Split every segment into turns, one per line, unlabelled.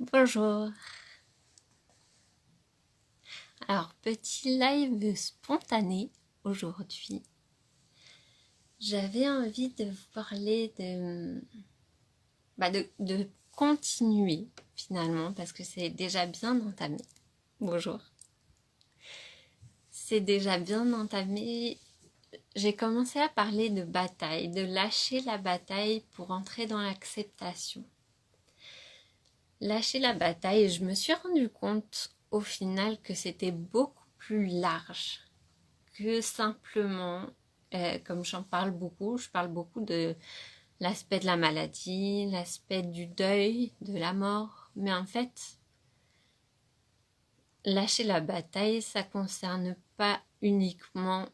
Bonjour. Alors, petit live spontané aujourd'hui. J'avais envie de vous parler de continuer finalement parce que c'est déjà bien entamé. Bonjour. C'est déjà bien entamé. J'ai commencé à parler de bataille, de lâcher la bataille pour entrer dans l'acceptation. Lâcher la bataille, et je me suis rendu compte au final que c'était beaucoup plus large que simplement, comme j'en parle beaucoup, je parle beaucoup de l'aspect de la maladie, l'aspect du deuil, de la mort, mais en fait, lâcher la bataille, ça concerne pas uniquement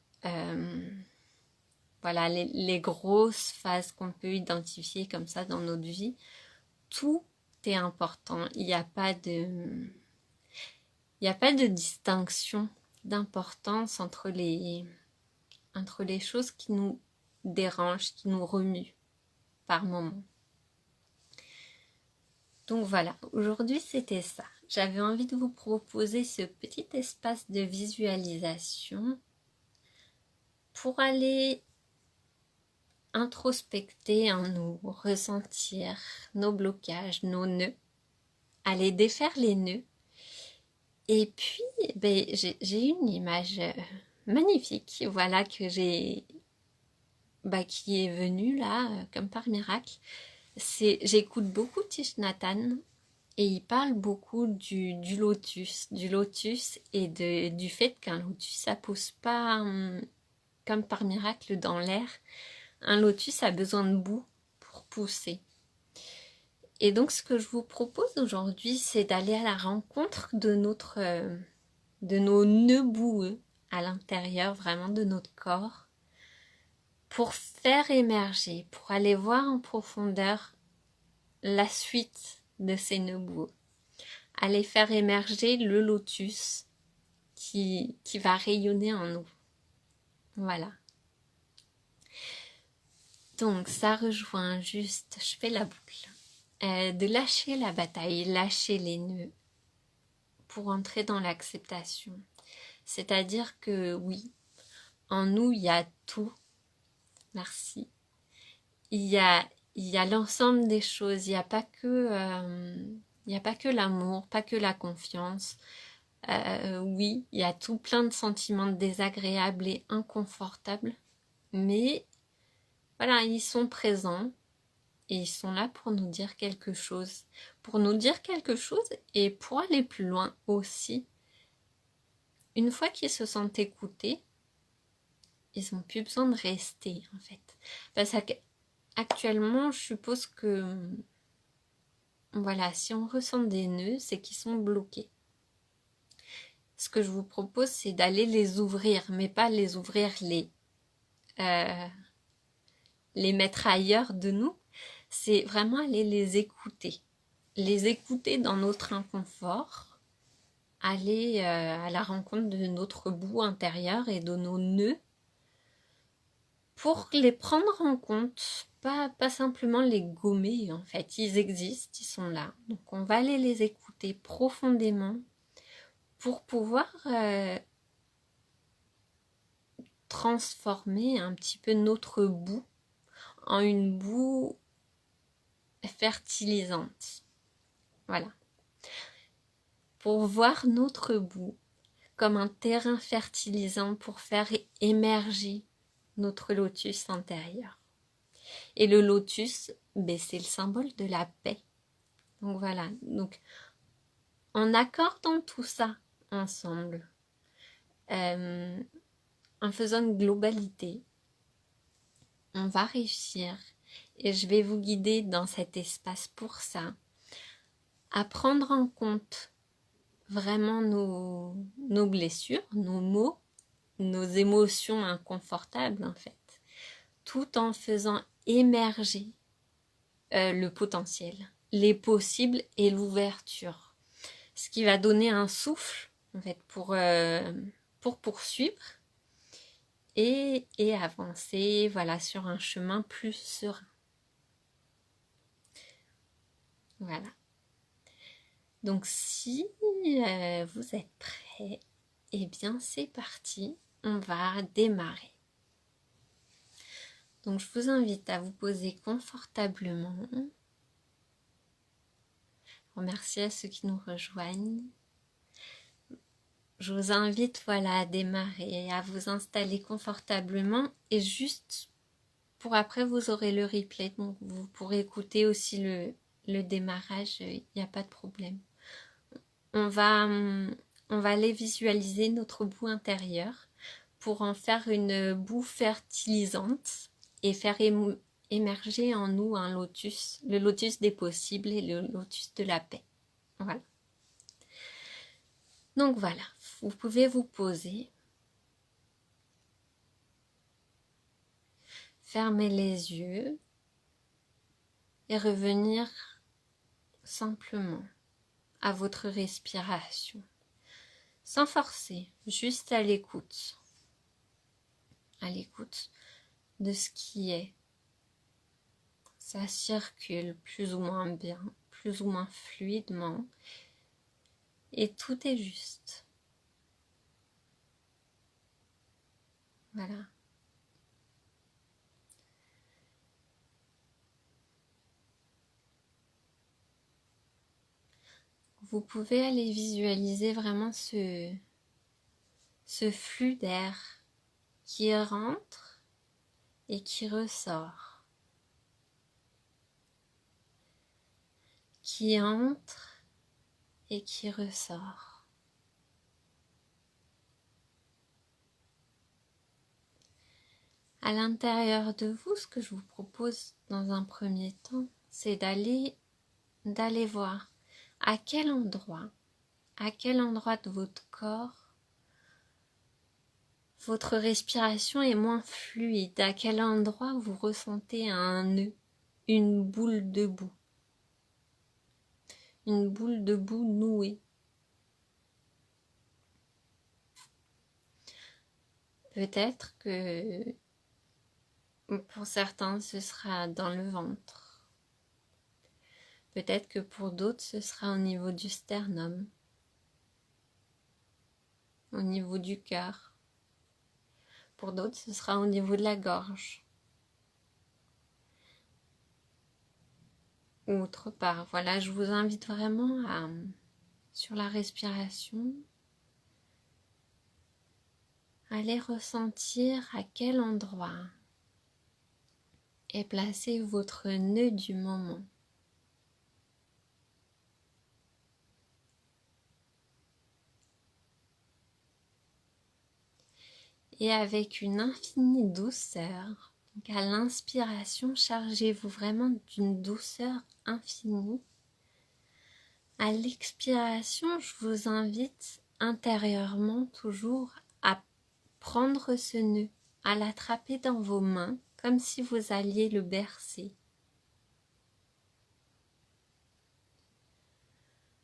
voilà, les grosses phases qu'on peut identifier comme ça dans notre vie. Tout est important. Il n'y a pas de distinction d'importance entre les choses qui nous dérangent, qui nous remuent par moment. Donc voilà, aujourd'hui c'était ça. J'avais envie de vous proposer ce petit espace de visualisation pour aller introspecter en nous, ressentir nos blocages, nos nœuds, aller défaire les nœuds. Et puis, j'ai une image magnifique, voilà, qui est venue là, comme par miracle. J'écoute beaucoup Thich Nhat Hanh et il parle beaucoup du lotus et du fait qu'un lotus ça pousse pas comme par miracle dans l'air. Un lotus a besoin de boue pour pousser. Et donc ce que je vous propose aujourd'hui, c'est d'aller à la rencontre de nos nœuds boueux à l'intérieur vraiment de notre corps pour faire émerger, pour aller voir en profondeur la suite de ces nœuds boueux. Aller faire émerger le lotus qui va rayonner en nous. Voilà. Donc ça rejoint juste, je fais la boucle, de lâcher la bataille, lâcher les nœuds pour entrer dans l'acceptation. C'est-à-dire que oui, en nous il y a tout. Merci. Il y a, il y a l'ensemble des choses. Il y a pas que l'amour, pas que la confiance. Oui, il y a tout plein de sentiments désagréables et inconfortables, mais voilà, ils sont présents et ils sont là pour nous dire quelque chose. Pour nous dire quelque chose et pour aller plus loin aussi. Une fois qu'ils se sentent écoutés, ils n'ont plus besoin de rester en fait. Parce qu'actuellement, je suppose que voilà, si on ressent des nœuds, c'est qu'ils sont bloqués. Ce que je vous propose, c'est d'aller les ouvrir, mais pas les ouvrir, euh, les mettre ailleurs de nous. C'est vraiment aller les écouter. Les écouter dans notre inconfort, aller à la rencontre de notre bout intérieur et de nos nœuds pour les prendre en compte, pas simplement les gommer en fait. Ils existent, ils sont là. Donc on va aller les écouter profondément pour pouvoir transformer un petit peu notre boue en une boue fertilisante. Voilà. Pour voir notre boue comme un terrain fertilisant pour faire émerger notre lotus intérieur. Et le lotus, c'est le symbole de la paix. Donc voilà. Donc, en accordant tout ça ensemble, en faisant une globalité, on va réussir, et je vais vous guider dans cet espace pour ça, à prendre en compte vraiment nos blessures, nos maux, nos émotions inconfortables en fait, tout en faisant émerger le potentiel, les possibles et l'ouverture. Ce qui va donner un souffle en fait pour poursuivre et avancer voilà, sur un chemin plus serein. Voilà. Donc si vous êtes prêts, eh bien c'est parti, on va démarrer. Donc je vous invite à vous poser confortablement. Remercie à ceux qui nous rejoignent. Je vous invite à démarrer, à vous installer confortablement et juste pour après vous aurez le replay, donc vous pourrez écouter aussi le démarrage, il n'y a pas de problème. On va aller visualiser notre boue intérieure pour en faire une boue fertilisante et faire émerger en nous un lotus, le lotus des possibles et le lotus de la paix. Voilà. Donc voilà, vous pouvez vous poser, fermer les yeux et revenir simplement à votre respiration, sans forcer, juste à l'écoute de ce qui est. Ça circule plus ou moins bien, plus ou moins fluidement, et tout est juste. Voilà. Vous pouvez aller visualiser vraiment ce flux d'air qui rentre et qui ressort, qui entre et qui ressort. À l'intérieur de vous, ce que je vous propose dans un premier temps, c'est d'aller voir à quel endroit de votre corps votre respiration est moins fluide, à quel endroit vous ressentez un nœud, une boule de boue nouée. Peut-être que pour certains ce sera dans le ventre, peut-être que pour d'autres ce sera au niveau du sternum, au niveau du cœur. Pour d'autres, ce sera au niveau de la gorge. Ou autre part. Voilà, je vous invite vraiment à, sur la respiration, aller ressentir à quel endroit est placé votre nœud du moment. Et avec une infinie douceur, donc à l'inspiration, chargez-vous vraiment d'une douceur infinie. À l'expiration, je vous invite intérieurement toujours à prendre ce nœud, à l'attraper dans vos mains, comme si vous alliez le bercer.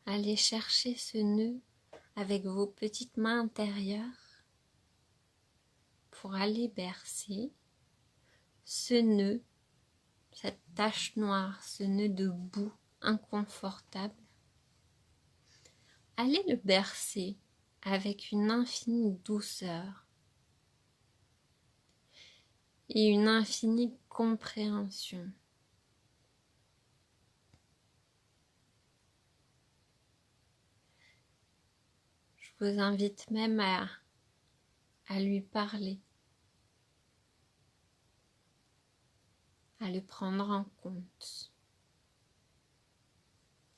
Allez chercher ce nœud avec vos petites mains intérieures pour aller bercer ce nœud, cette tache noire, ce nœud de boue inconfortable. Allez le bercer avec une infinie douceur et une infinie compréhension. Je vous invite même à lui parler, à le prendre en compte.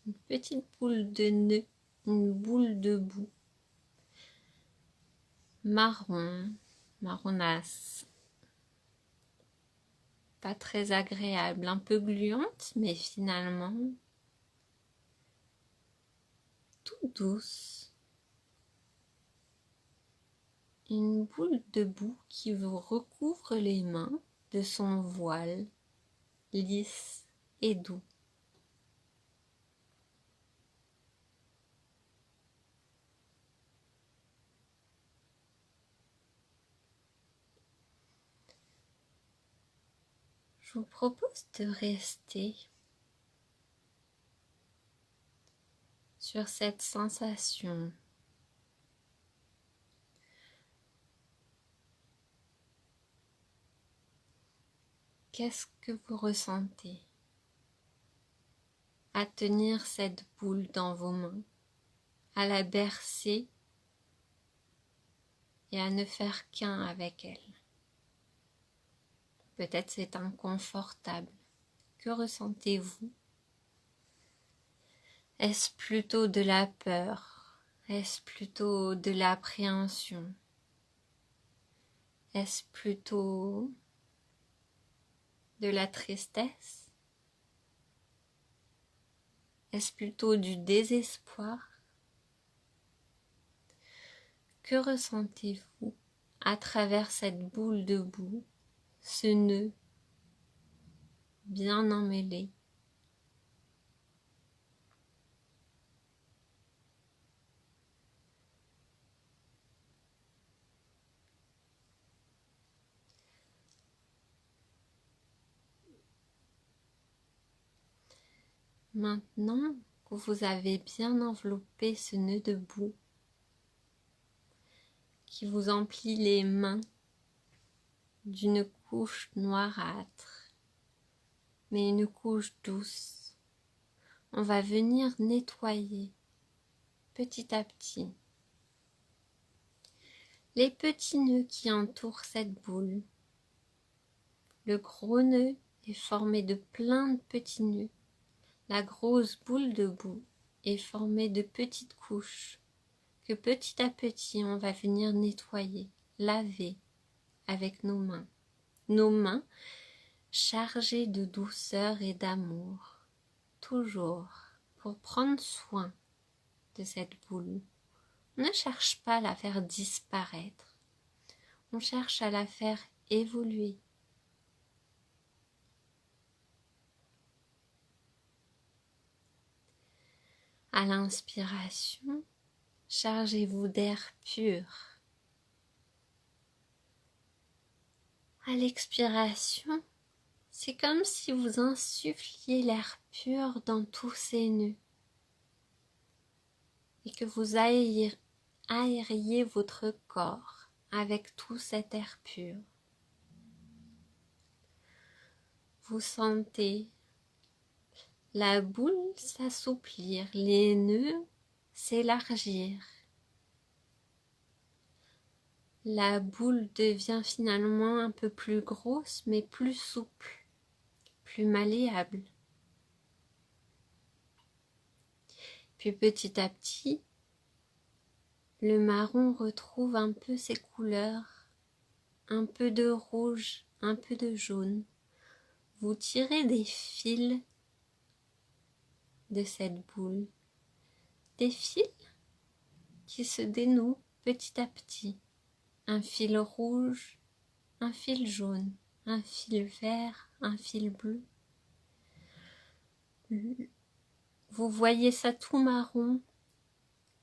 Une petite boule de nœud, une boule de boue, marronasse, pas très agréable, un peu gluante, mais finalement tout douce. Une boule de boue qui vous recouvre les mains de son voile lisse et doux. Je vous propose de rester sur cette sensation. Qu'est-ce que vous ressentez à tenir cette boule dans vos mains, à la bercer et à ne faire qu'un avec elle? Peut-être c'est inconfortable. Que ressentez-vous? Est-ce plutôt de la peur? Est-ce plutôt de l'appréhension? Est-ce plutôt de la tristesse? Est-ce plutôt du désespoir? Que ressentez-vous à travers cette boule de boue, ce nœud bien emmêlé? Maintenant que vous avez bien enveloppé ce nœud de boue qui vous emplit les mains d'une couche noirâtre, mais une couche douce, on va venir nettoyer petit à petit les petits nœuds qui entourent cette boule. Le gros nœud est formé de plein de petits nœuds. La grosse boule de boue est formée de petites couches que petit à petit on va venir nettoyer, laver avec nos mains. Nos mains chargées de douceur et d'amour, toujours pour prendre soin de cette boule. On ne cherche pas à la faire disparaître, on cherche à la faire évoluer. À l'inspiration, chargez-vous d'air pur. À l'expiration, c'est comme si vous insuffliez l'air pur dans tous ces nœuds et que vous aériez votre corps avec tout cet air pur. Vous sentez la boule s'assouplir, les nœuds s'élargir. La boule devient finalement un peu plus grosse mais plus souple, plus malléable. Puis petit à petit, le marron retrouve un peu ses couleurs, un peu de rouge, un peu de jaune. Vous tirez des fils de cette boule, des fils qui se dénouent petit à petit. Un fil rouge, un fil jaune, un fil vert, un fil bleu. Vous voyez ça tout marron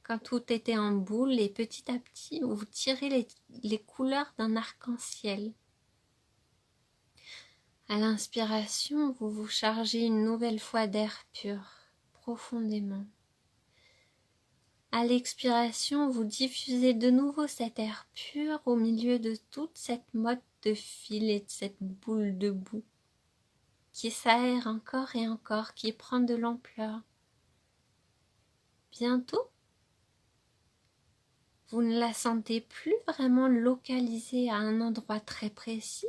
quand tout était en boule et petit à petit vous tirez les couleurs d'un arc-en-ciel. À l'inspiration, vous vous chargez une nouvelle fois d'air pur, profondément. À l'expiration, vous diffusez de nouveau cet air pur au milieu de toute cette motte de fil et de cette boule de boue qui s'aère encore et encore, qui prend de l'ampleur. Bientôt, vous ne la sentez plus vraiment localisée à un endroit très précis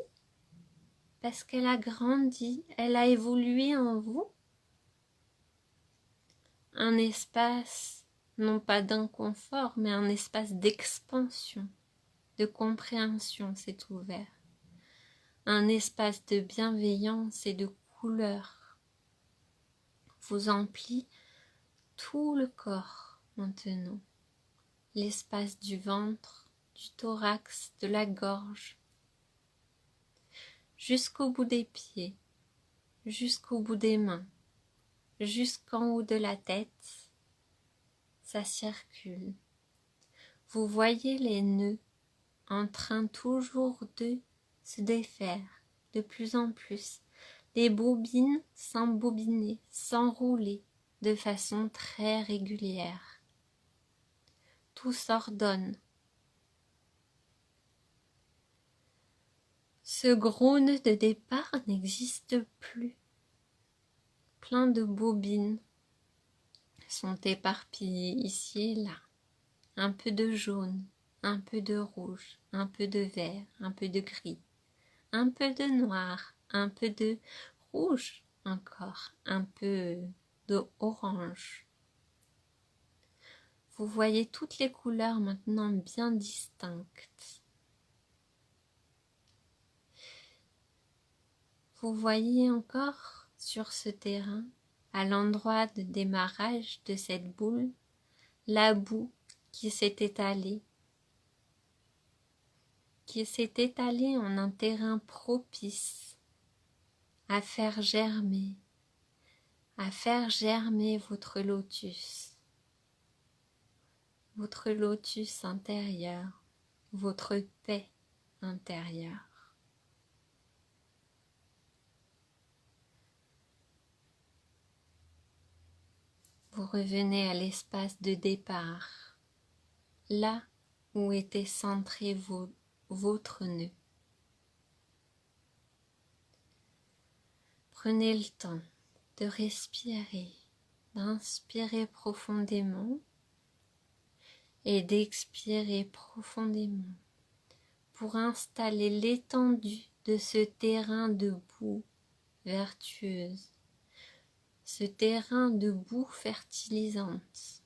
parce qu'elle a grandi, elle a évolué en vous. Un espace, non pas d'inconfort, mais un espace d'expansion, de compréhension s'est ouvert. Un espace de bienveillance et de couleur vous emplit tout le corps maintenant. L'espace du ventre, du thorax, de la gorge, jusqu'au bout des pieds, jusqu'au bout des mains, jusqu'en haut de la tête, ça circule. Vous voyez les nœuds en train toujours de se défaire de plus en plus, les bobines s'embobiner, s'enrouler, de façon très régulière. Tout s'ordonne. Ce gros nœud de départ n'existe plus. Plein de bobines sont éparpillées ici et là. Un peu de jaune, un peu de rouge, un peu de vert, un peu de gris, un peu de noir, un peu de rouge encore, un peu de orange. Vous voyez toutes les couleurs maintenant bien distinctes. Vous voyez encore sur ce terrain, à l'endroit de démarrage de cette boule, la boue qui s'est étalée en un terrain propice à faire germer votre lotus intérieur, votre paix intérieure. Vous revenez à l'espace de départ, là où était centré votre nœud. Prenez le temps de respirer, d'inspirer profondément et d'expirer profondément pour installer l'étendue de ce terrain de boue vertueuse, ce terrain de boue fertilisante.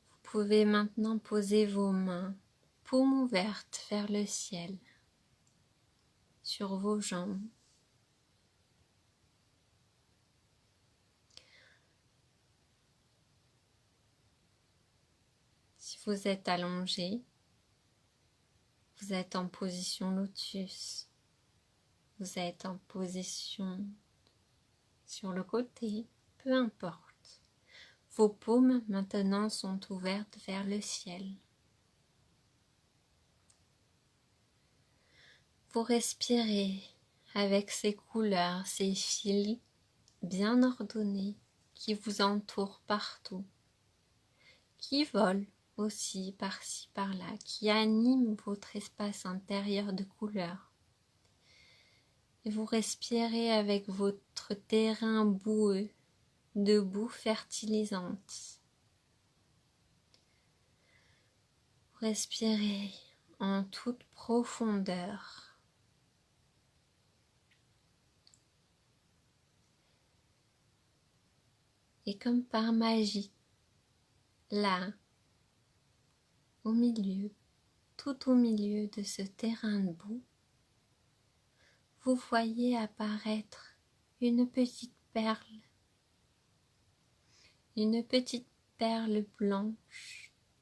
Vous pouvez maintenant poser vos mains, paumes ouvertes vers le ciel, sur vos jambes. Si vous êtes allongé, vous êtes en position lotus. Vous êtes en position sur le côté, peu importe. Vos paumes maintenant sont ouvertes vers le ciel. Vous respirez avec ces couleurs, ces fils bien ordonnés qui vous entourent partout, qui volent aussi par-ci par-là, qui animent votre espace intérieur de couleurs. Et vous respirez avec votre terrain boueux, de boue fertilisante. Respirez en toute profondeur. Et comme par magie, là, au milieu, tout au milieu de ce terrain de boue, vous voyez apparaître une petite perle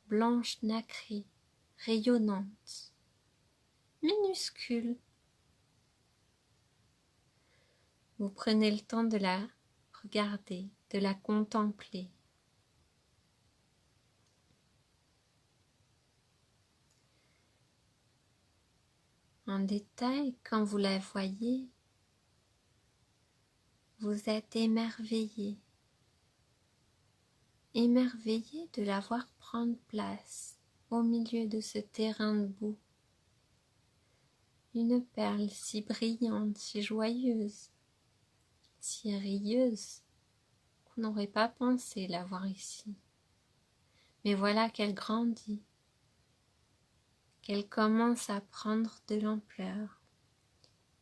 blanche nacrée, rayonnante, minuscule. Vous prenez le temps de la regarder, de la contempler. En détail, quand vous la voyez, vous êtes émerveillé de la voir prendre place au milieu de ce terrain de boue. Une perle si brillante, si joyeuse, si rieuse, qu'on n'aurait pas pensé la voir ici. Mais voilà qu'elle grandit, qu'elle commence à prendre de l'ampleur.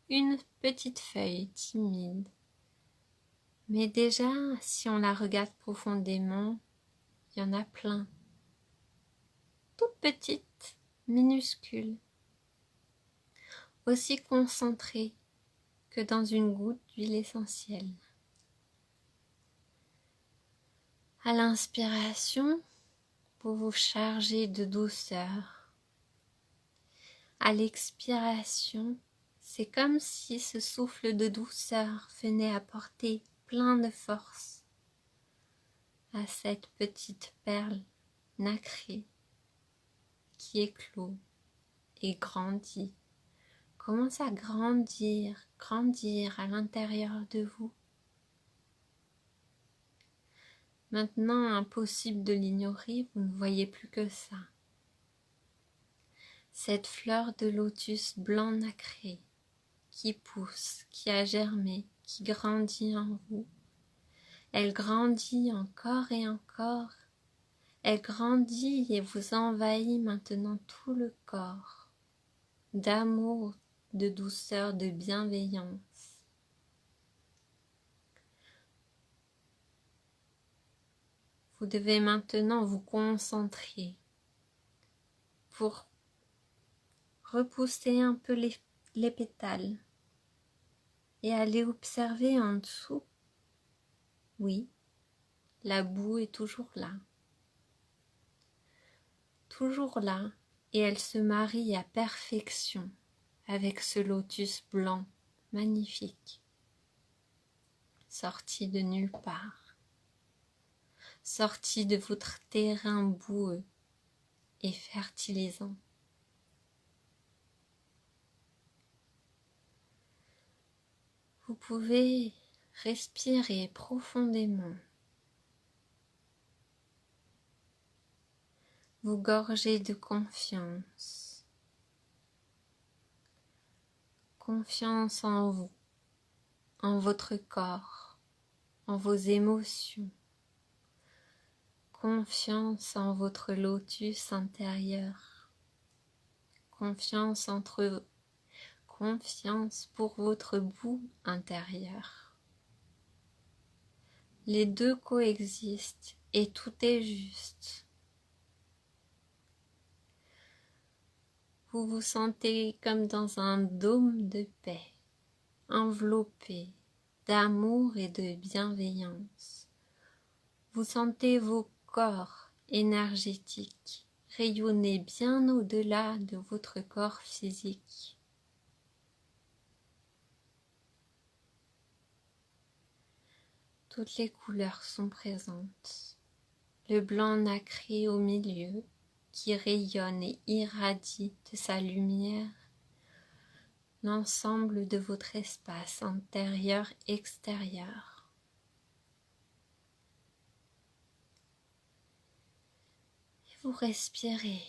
Une petite feuille timide. Mais déjà, si on la regarde profondément, il y en a plein. Toute petite, minuscule. Aussi concentrée que dans une goutte d'huile essentielle. À l'inspiration, vous vous chargez de douceur. À l'expiration, c'est comme si ce souffle de douceur venait apporter plein de force à cette petite perle nacrée qui éclot et grandit commence à grandir, grandir à l'intérieur de vous. Maintenant, impossible de l'ignorer, vous ne voyez plus que ça. Cette fleur de lotus blanc nacré qui pousse, qui a germé, qui grandit en vous. Elle grandit encore et encore. Elle grandit et vous envahit maintenant tout le corps, d'amour, de douceur, de bienveillance. Vous devez maintenant vous concentrer pour repousser un peu les pétales et aller observer en dessous. Oui, la boue est toujours là. Toujours là, et elle se marie à perfection avec ce lotus blanc magnifique, sorti de nulle part, sorti de votre terrain boueux et fertilisant. Vous pouvez respirer profondément, vous gorger de confiance, confiance en vous, en votre corps, en vos émotions, confiance en votre lotus intérieur, confiance pour votre boue intérieure. Les deux coexistent et tout est juste. Vous vous sentez comme dans un dôme de paix, enveloppé d'amour et de bienveillance. Vous sentez vos corps énergétiques rayonner bien au-delà de votre corps physique. Toutes les couleurs sont présentes. Le blanc nacré au milieu, qui rayonne et irradie de sa lumière l'ensemble de votre espace intérieur-extérieur. Et vous respirez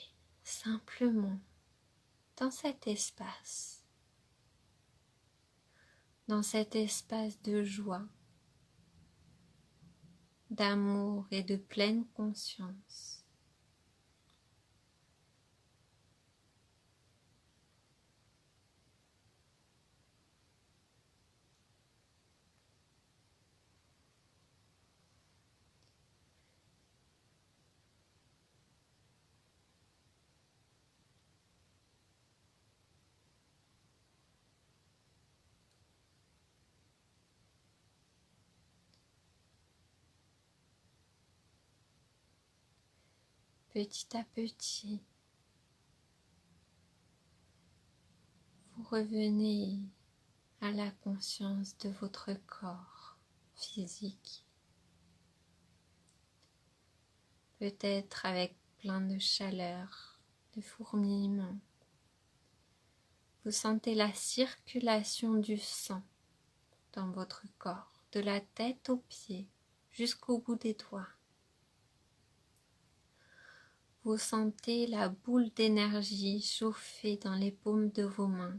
simplement dans cet espace de joie, d'amour et de pleine conscience. Petit à petit, vous revenez à la conscience de votre corps physique, peut-être avec plein de chaleur, de fourmillement. Vous sentez la circulation du sang dans votre corps, de la tête aux pieds jusqu'au bout des doigts. Vous sentez la boule d'énergie chauffer dans les paumes de vos mains.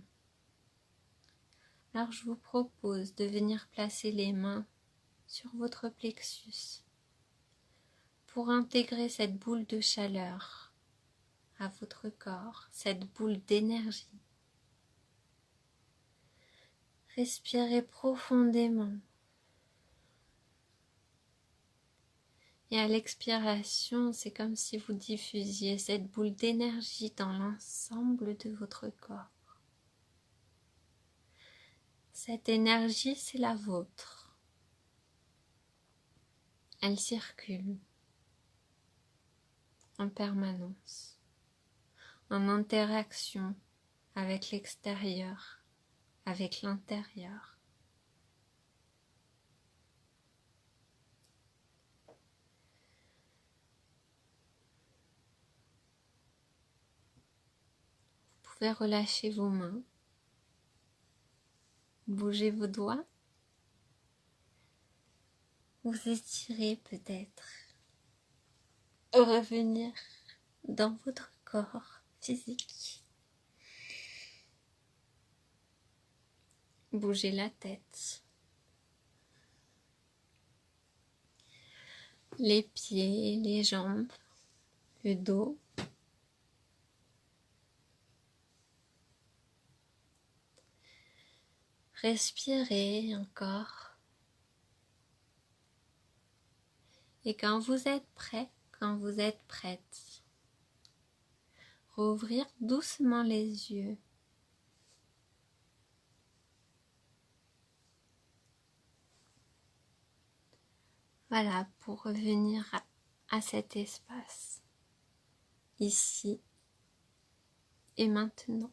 Alors je vous propose de venir placer les mains sur votre plexus pour intégrer cette boule de chaleur à votre corps, cette boule d'énergie. Respirez profondément. Et à l'expiration, c'est comme si vous diffusiez cette boule d'énergie dans l'ensemble de votre corps. Cette énergie, c'est la vôtre. Elle circule en permanence, en interaction avec l'extérieur, avec l'intérieur. Vous pouvez relâcher vos mains Bougez vos doigts. Vous étirez peut-être. Revenir dans votre corps physique. Bougez la tête. Les pieds, les jambes, le dos. Respirez encore. Et quand vous êtes prêt, quand vous êtes prête, rouvrir doucement les yeux. Voilà, pour revenir à cet espace, ici et maintenant.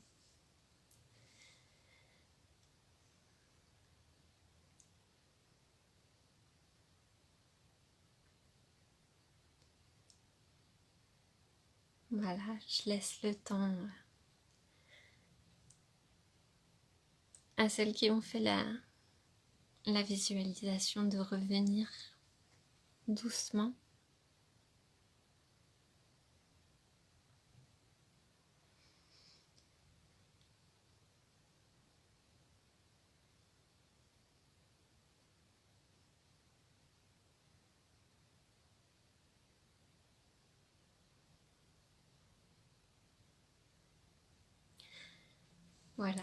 Voilà, je laisse le temps à celles qui ont fait la visualisation de revenir doucement. Voilà.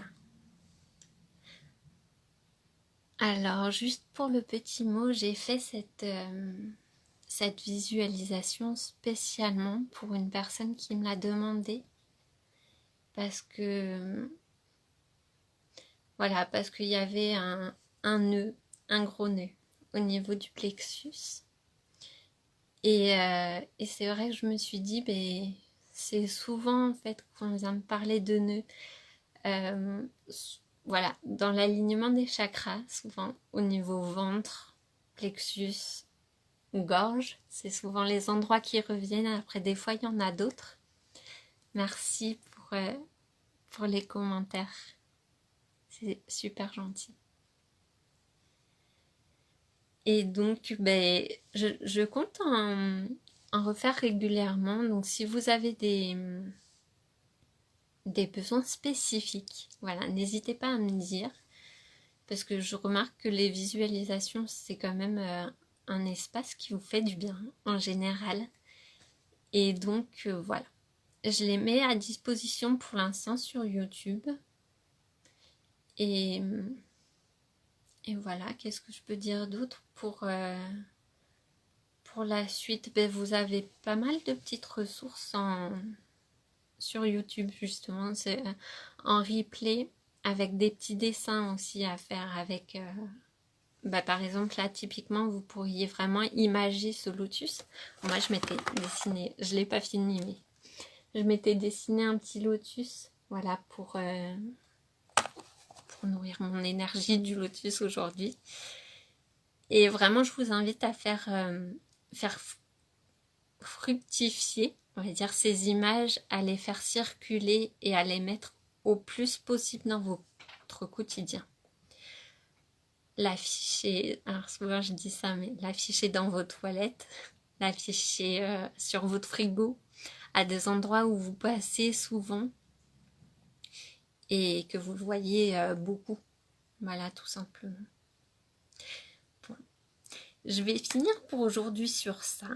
Alors, juste pour le petit mot, j'ai fait cette visualisation spécialement pour une personne qui me l'a demandé parce que voilà, parce qu'il y avait un nœud, un gros nœud au niveau du plexus. Et c'est vrai que je me suis dit, ben, c'est souvent en fait qu'on vient me parler de nœuds. Euh, voilà, dans l'alignement des chakras, souvent au niveau ventre, plexus ou gorge, c'est souvent les endroits qui reviennent. Après, des fois, il y en a d'autres. Merci pour les commentaires. C'est super gentil. Et donc, ben, je compte en refaire régulièrement. Donc, si vous avez des besoins spécifiques, voilà, n'hésitez pas à me dire. Parce que je remarque que les visualisations, c'est quand même un espace qui vous fait du bien en général. Et donc, voilà. Je les mets à disposition pour l'instant sur YouTube. Et, et voilà, qu'est-ce que je peux dire d'autre pour la suite? Ben, vous avez pas mal de petites ressources sur YouTube, justement. C'est en replay, avec des petits dessins aussi à faire avec... bah, par exemple, là, typiquement, vous pourriez vraiment imager ce lotus. Moi, je m'étais dessiné, je ne l'ai pas fini, mais je m'étais dessiné un petit lotus, voilà, pour nourrir mon énergie du lotus aujourd'hui. Et vraiment, je vous invite à faire fructifier, on va dire, ces images, à les faire circuler et à les mettre au plus possible dans votre quotidien. L'afficher, alors souvent je dis ça, mais l'afficher dans vos toilettes, l'afficher sur votre frigo, à des endroits où vous passez souvent et que vous voyez beaucoup. Voilà, tout simplement. Bon. Je vais finir pour aujourd'hui sur ça.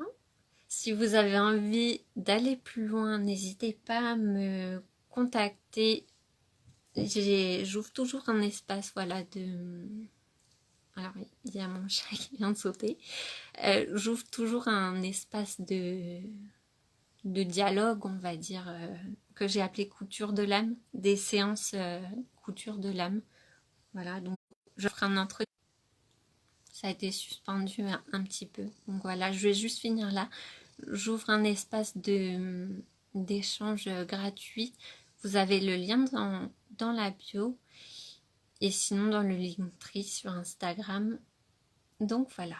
Si vous avez envie d'aller plus loin, n'hésitez pas à me contacter. J'ouvre toujours un espace, voilà, de... Alors, il y a mon chat qui vient de sauter. J'ouvre toujours un espace de dialogue, on va dire, que j'ai appelé couture de l'âme, des séances couture de l'âme. Voilà, donc je ferai un entretien. Ça a été suspendu un petit peu. Donc voilà, je vais juste finir là. J'ouvre un espace d'échange gratuit. Vous avez le lien dans la bio et sinon dans le Linktree sur Instagram. Donc voilà.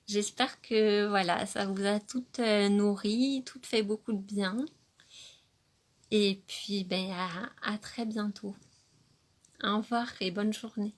J'espère que voilà, ça vous a toutes nourri, toutes fait beaucoup de bien. Et puis ben, à très bientôt. Au revoir et bonne journée.